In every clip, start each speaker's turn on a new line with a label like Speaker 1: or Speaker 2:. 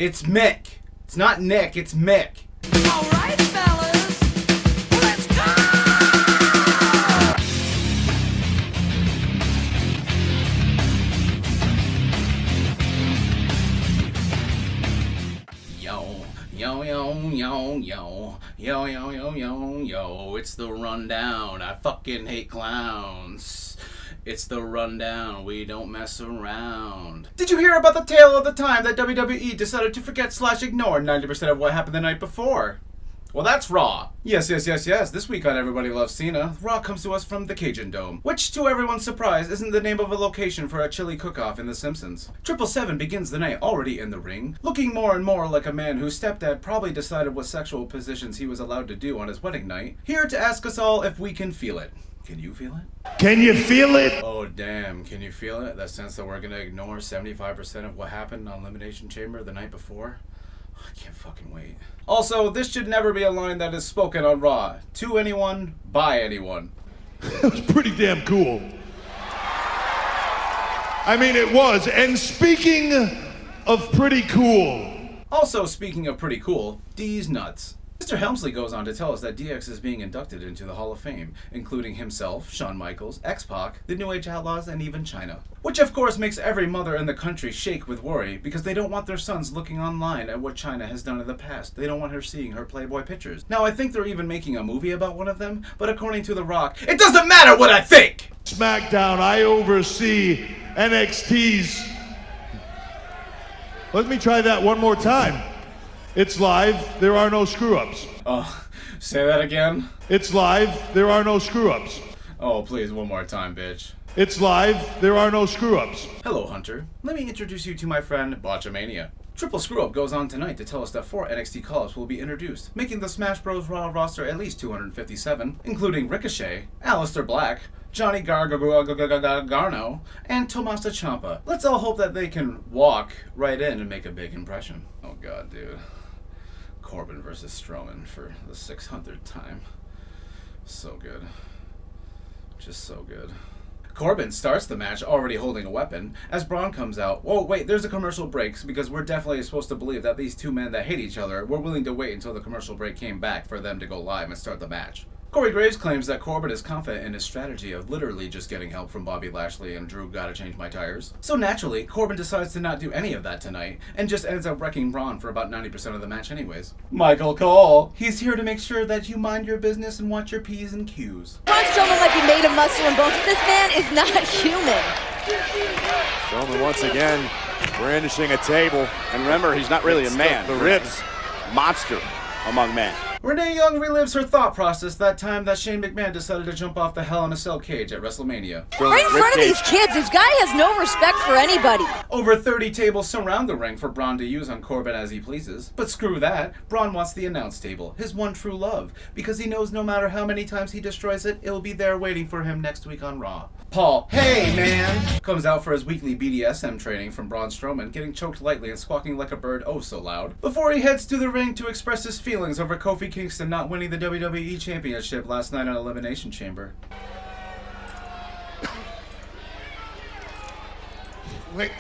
Speaker 1: It's Mick. It's not Nick, it's Mick.
Speaker 2: All right, fellas, let's go!
Speaker 1: Yo, yo, yo, yo, yo, yo, yo, yo, yo, yo, it's the rundown. I fucking hate clowns. It's the rundown, we don't mess around. Did you hear about the tale of the time that WWE decided to forget/ignore 90% of what happened the night before? Well, that's Raw. Yes. This week on Everybody Loves Cena, Raw comes to us from the Cajun Dome, which, to everyone's surprise, isn't the name of a location for a chili cook-off in The Simpsons. 777 begins the night already in the ring, looking more and more like a man whose stepdad probably decided what sexual positions he was allowed to do on his wedding night, here to ask us all if we can feel it. Can you feel it?
Speaker 3: Can you feel it?
Speaker 1: Oh, damn. Can you feel it? That sense that we're going to ignore 75% of what happened on Elimination Chamber the night before? I can't fucking wait. Also, this should never be a line that is spoken on Raw. To anyone, by anyone.
Speaker 3: It was pretty damn cool. I mean, it was. And speaking of pretty cool.
Speaker 1: Also, speaking of pretty cool, D's nuts. Mr. Helmsley goes on to tell us that DX is being inducted into the Hall of Fame, including himself, Shawn Michaels, X-Pac, the New Age Outlaws, and even China. Which of course makes every mother in the country shake with worry, because they don't want their sons looking online at what China has done in the past. They don't want her seeing her Playboy pictures. Now I think they're even making a movie about one of them, but according to The Rock, it doesn't matter what I think!
Speaker 3: SmackDown, I oversee NXT's... Let me try that one more time. It's live, there are no screw-ups.
Speaker 1: Oh, say that again?
Speaker 3: It's live, there are no screw-ups.
Speaker 1: Oh, please, one more time, bitch.
Speaker 3: It's live, there are no screw-ups.
Speaker 1: Hello, Hunter. Let me introduce you to my friend, Botchamania. Triple Screw-Up goes on tonight to tell us that 4 NXT call-ups will be introduced, making the Smash Bros. Raw roster at least 257, including Ricochet, Alistair Black, Johnny Gargano, and Tommaso Ciampa. Let's all hope that they can walk right in and make a big impression. Oh god, dude. Corbin versus Strowman for the 600th time. So good. Just so good. Corbin starts the match already holding a weapon as Braun comes out. Whoa, wait, there's a commercial break because we're definitely supposed to believe that these two men that hate each other were willing to wait until the commercial break came back for them to go live and start the match. Corey Graves claims that Corbin is confident in his strategy of literally just getting help from Bobby Lashley and Drew gotta change my tires. So naturally, Corbin decides to not do any of that tonight and just ends up wrecking Braun for about 90% of the match anyways. Michael Cole, he's here to make sure that you mind your business and watch your P's and Q's.
Speaker 4: Braun Strowman might be made of muscle and bones, but this man is not human.
Speaker 5: Strowman once again brandishing a table. And remember, he's not really a man. The ribs, monster among men.
Speaker 1: Renee Young relives her thought process that time that Shane McMahon decided to jump off the Hell in a Cell cage at WrestleMania.
Speaker 4: Right in front of these kids, this guy has no respect for anybody.
Speaker 1: Over 30 tables surround the ring for Braun to use on Corbin as he pleases. But screw that, Braun wants the announce table, his one true love, because he knows no matter how many times he destroys it, it'll be there waiting for him next week on Raw. Paul, hey man, comes out for his weekly BDSM training from Braun Strowman, getting choked lightly and squawking like a bird oh so loud, before he heads to the ring to express his feelings over Kofi Kingston not winning the WWE Championship last night on Elimination Chamber.
Speaker 3: Wait.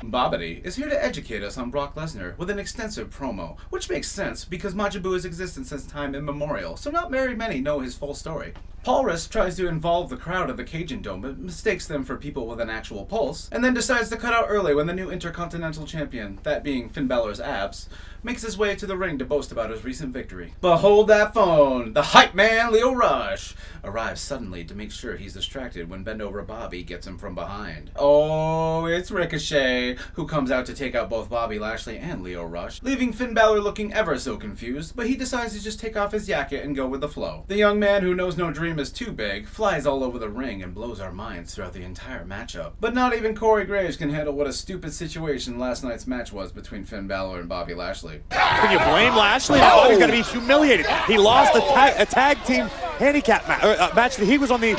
Speaker 1: Bobbity is here to educate us on Brock Lesnar with an extensive promo, which makes sense because Majin Buu has existed since time immemorial, so not very many know his full story. Paulus tries to involve the crowd of the Cajun Dome, but mistakes them for people with an actual pulse, and then decides to cut out early when the new Intercontinental Champion, that being Finn Balor's abs, makes his way to the ring to boast about his recent victory. But hold that phone! The hype man, Lio Rush, arrives suddenly to make sure he's distracted when Bend Over Bobby gets him from behind. Oh, it's Ricochet, who comes out to take out both Bobby Lashley and Lio Rush, leaving Finn Balor looking ever so confused, but he decides to just take off his jacket and go with the flow. The young man who knows no dream is too big, flies all over the ring and blows our minds throughout the entire matchup. But not even Corey Graves can handle what a stupid situation last night's match was between Finn Balor and Bobby Lashley.
Speaker 5: Can you blame Lashley? Oh, he's going to be humiliated. He lost a tag team handicap match that he was on the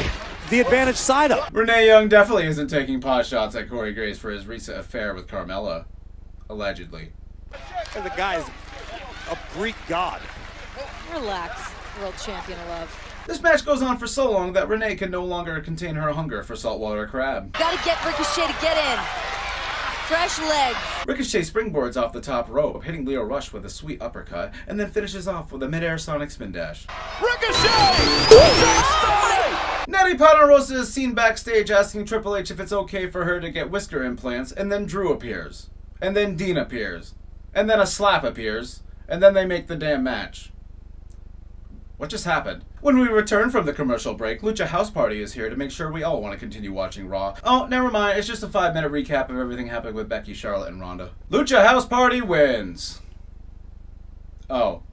Speaker 5: advantage side of.
Speaker 1: Renee Young definitely isn't taking pot shots at Corey Graves for his recent affair with Carmella. Allegedly.
Speaker 5: And the guy is a Greek god.
Speaker 4: Relax, world champion of love.
Speaker 1: This match goes on for so long that Renee can no longer contain her hunger for saltwater crab.
Speaker 4: Gotta get Ricochet to get in. fresh legs.
Speaker 1: Ricochet springboards off the top rope, hitting Leo Rush with a sweet uppercut, and then finishes off with a mid-air sonic spin dash. Natty Ponderosa is seen backstage asking Triple H if it's okay for her to get whisker implants, and then Drew appears. And then Dean appears. And then a slap appears. And then they make the damn match. What just happened? When we return from the commercial break, Lucha House Party is here to make sure we all want to continue watching Raw. Oh, never mind, it's just a 5-minute recap of everything happening with Becky, Charlotte, and Ronda. Lucha House Party wins! Oh,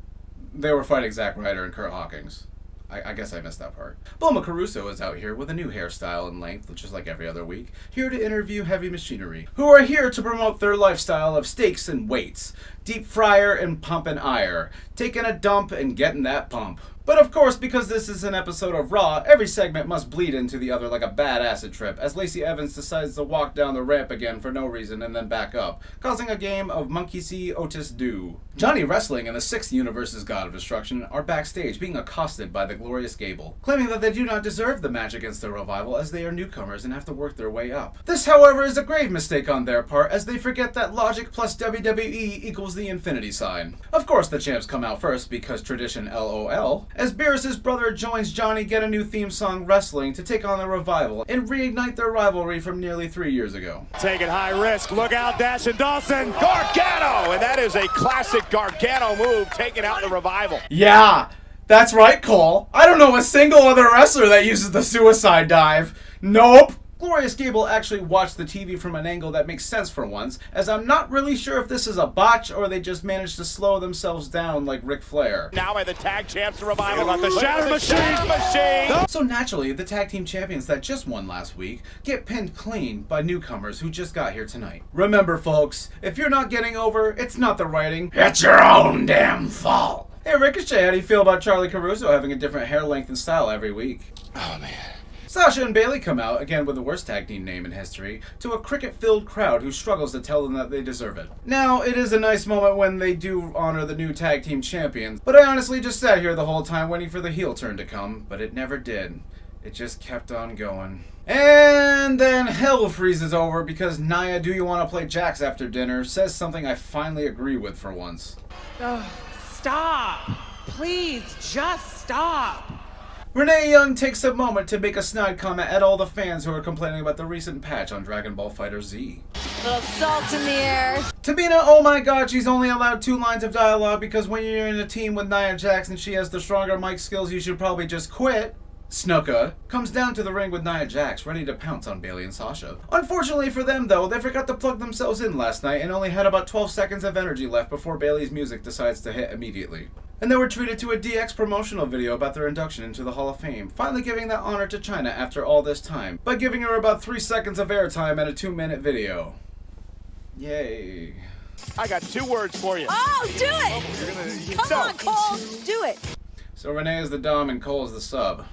Speaker 1: they were fighting Zack Ryder and Kurt Hawkins. I guess I missed that part. Bulma Caruso is out here with a new hairstyle and length, just like every other week, here to interview Heavy Machinery, who are here to promote their lifestyle of steaks and weights, deep fryer and pump and ire, taking a dump and getting that pump. But of course, because this is an episode of Raw, every segment must bleed into the other like a bad acid trip, as Lacey Evans decides to walk down the ramp again for no reason and then back up, causing a game of Monkey See, Otis Do. Johnny Wrestling and the 6th Universe's God of Destruction are backstage being accosted by the Glorious Gable, claiming that they do not deserve the match against the Revival as they are newcomers and have to work their way up. This, however, is a grave mistake on their part, as they forget that logic plus WWE equals the infinity sign. Of course the champs come out first because tradition LOL, as Beerus' brother joins Johnny Get a New Theme Song Wrestling to take on the Revival and reignite their rivalry from nearly 3 years ago.
Speaker 5: Taking high risk. Look out, Dash and Dawson. Gargano! And that is a classic Gargano move, taking out the Revival.
Speaker 1: Yeah, that's right, Cole. I don't know a single other wrestler that uses the suicide dive. Nope. Glorious Gable actually watched the TV from an angle that makes sense for once, as I'm not really sure if this is a botch or they just managed to slow themselves down like Ric Flair.
Speaker 5: Now by the tag champs, the Revival got the Shatter Machine.
Speaker 1: So naturally, the tag team champions that just won last week get pinned clean by newcomers who just got here tonight. Remember folks, if you're not getting over, it's not the writing, it's your own damn fault. Hey Ricochet, how do you feel about Charlie Caruso having a different hair length and style every week?
Speaker 5: Oh man.
Speaker 1: Sasha and Bayley come out, again with the worst tag team name in history, to a cricket-filled crowd who struggles to tell them that they deserve it. Now, it is a nice moment when they do honor the new tag team champions, but I honestly just sat here the whole time waiting for the heel turn to come, but it never did. It just kept on going. And then hell freezes over because Nia Do You Want to Play Jacks After Dinner says something I finally agree with for once.
Speaker 6: Oh, stop. Please, just stop.
Speaker 1: Renee Young takes a moment to make a snide comment at all the fans who are complaining about the recent patch on Dragon Ball FighterZ.
Speaker 4: Little salt in the air.
Speaker 1: Tamina, oh my god, she's only allowed 2 lines of dialogue because when you're in a team with Nia Jax and she has the stronger mic skills, you should probably just quit. Snuka comes down to the ring with Nia Jax, ready to pounce on Bayley and Sasha. Unfortunately for them, though, they forgot to plug themselves in last night and only had about 12 seconds of energy left before Bayley's music decides to hit immediately. And they were treated to a DX promotional video about their induction into the Hall of Fame, finally giving that honor to Chyna after all this time, by giving her about 3 seconds of airtime and a 2-minute video. Yay.
Speaker 5: I got 2 words for you.
Speaker 4: Oh, do it! Come on, Cole, do it.
Speaker 1: So Renee is the dom and Cole is the sub.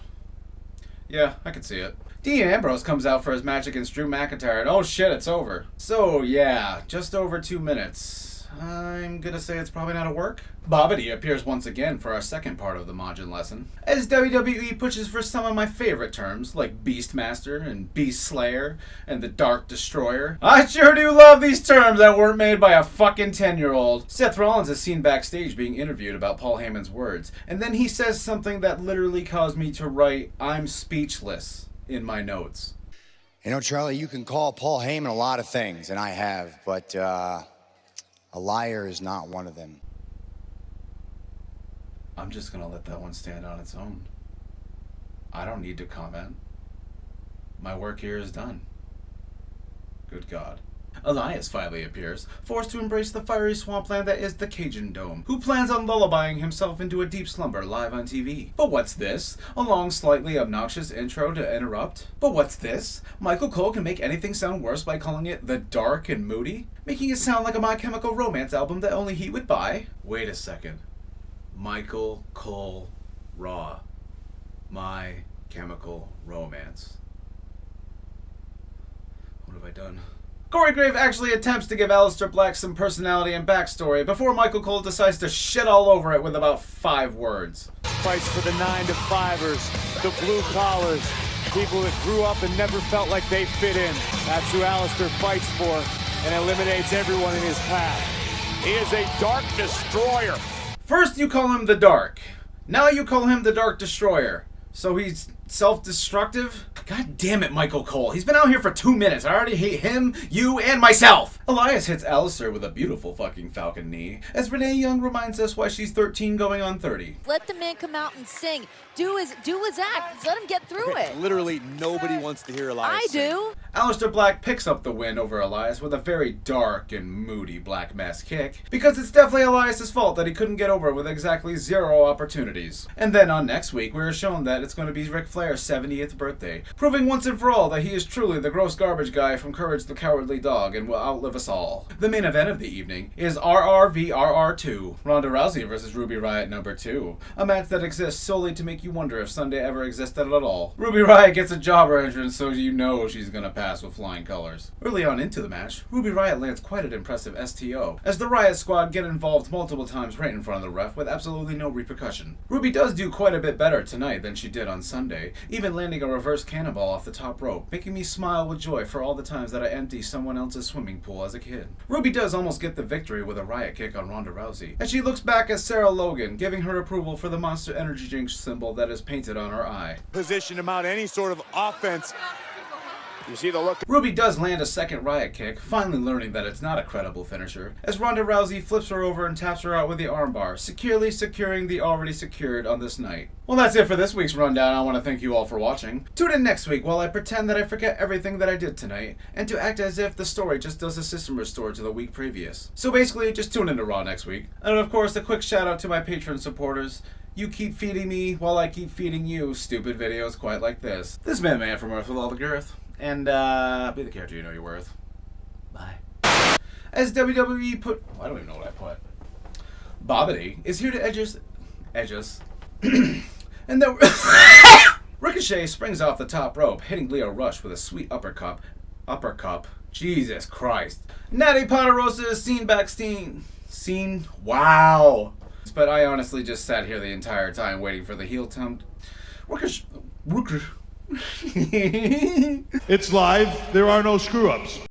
Speaker 1: Yeah, I can see it. Dean Ambrose comes out for his match against Drew McIntyre, and oh shit, it's over. So yeah, just over 2 minutes. I'm gonna say it's probably not a work. Bobbity appears once again for our second part of the Majin lesson, as WWE pushes for some of my favorite terms, like Beastmaster and Beast Slayer and the Dark Destroyer. I sure do love these terms that weren't made by a fucking 10-year-old. Seth Rollins is seen backstage being interviewed about Paul Heyman's words, and then he says something that literally caused me to write, "I'm speechless," in my notes.
Speaker 7: You know, Charlie, you can call Paul Heyman a lot of things, and I have, but a liar is not one of them.
Speaker 1: I'm just gonna let that one stand on its own. I don't need to comment. My work here is done. Good God. Elias finally appears, forced to embrace the fiery swampland that is the Cajun Dome, who plans on lullabying himself into a deep slumber live on TV. But what's this? A long, slightly obnoxious intro to interrupt? But what's this? Michael Cole can make anything sound worse by calling it The Dark and Moody? Making it sound like a My Chemical Romance album that only he would buy? Wait a second. Michael Cole Raw. My Chemical Romance. What have I done? Corey Grave actually attempts to give Alistair Black some personality and backstory before Michael Cole decides to shit all over it with about 5 words.
Speaker 5: Fights for the 9-to-5ers, the blue collars, people that grew up and never felt like they fit in. That's who Alistair fights for. and eliminates everyone in his path. He is a Dark Destroyer.
Speaker 1: First you call him the Dark. Now you call him the Dark Destroyer. So he's self-destructive? God damn it, Michael Cole. He's been out here for 2 minutes. I already hate him, you, and myself. Elias hits Alistair with a beautiful fucking falcon knee, as Renee Young reminds us why she's 13 going on 30.
Speaker 4: Let the man come out and sing. Do his act. Let him get through it.
Speaker 8: Literally nobody wants to hear Elias
Speaker 4: I
Speaker 8: sing.
Speaker 4: do.
Speaker 1: Alistair Black picks up the win over Elias with a very dark and moody black mass kick, because it's definitely Elias' fault that he couldn't get over with exactly 0 opportunities. And then on next week, we are shown that it's going to be Ric Flair's 70th birthday, proving once and for all that he is truly the gross garbage guy from Courage the Cowardly Dog and will outlive us all. The main event of the evening is RR v RR2, Ronda Rousey versus Ruby Riott number 2, a match that exists solely to make you wonder if Sunday ever existed at all. Ruby Riott gets a jobber entrance, so you know she's gonna pass with flying colors. Early on into the match, Ruby Riott lands quite an impressive STO, as the Riott Squad get involved multiple times right in front of the ref with absolutely no repercussion. Ruby does do quite a bit better tonight than she did on Sunday, even landing a reverse cannonball off the top rope, making me smile with joy for all the times that I empty someone else's swimming pool as a kid. Ruby does almost get the victory with a Riott kick on Ronda Rousey, and she looks back at Sarah Logan, giving her approval for the Monster Energy drink symbol that is painted on her eye.
Speaker 5: Position to mount any sort of offense. You see the look.
Speaker 1: Ruby does land a second Riott kick, finally learning that it's not a credible finisher, as Ronda Rousey flips her over and taps her out with the armbar, securely securing the already secured on this night. Well, that's it for this week's rundown. I want to thank you all for watching. Tune in next week while I pretend that I forget everything that I did tonight, and to act as if the story just does a system restore to the week previous. So basically, just tune into Raw next week. And of course, a quick shout out to my Patreon supporters. You keep feeding me while I keep feeding you stupid videos quite like this. This has been Man from Earth with all the girth. And, be the character you know you're worth. Bye. As WWE put... I don't even know what I put. Bobbity is here to edges... and then... Ricochet springs off the top rope, hitting Leo Rush with a sweet uppercut. Jesus Christ. Natty Poderosa is seen backstage. Wow. But I honestly just sat here the entire time waiting for the heel turn. Ricochet...
Speaker 3: It's live. There are no screw-ups.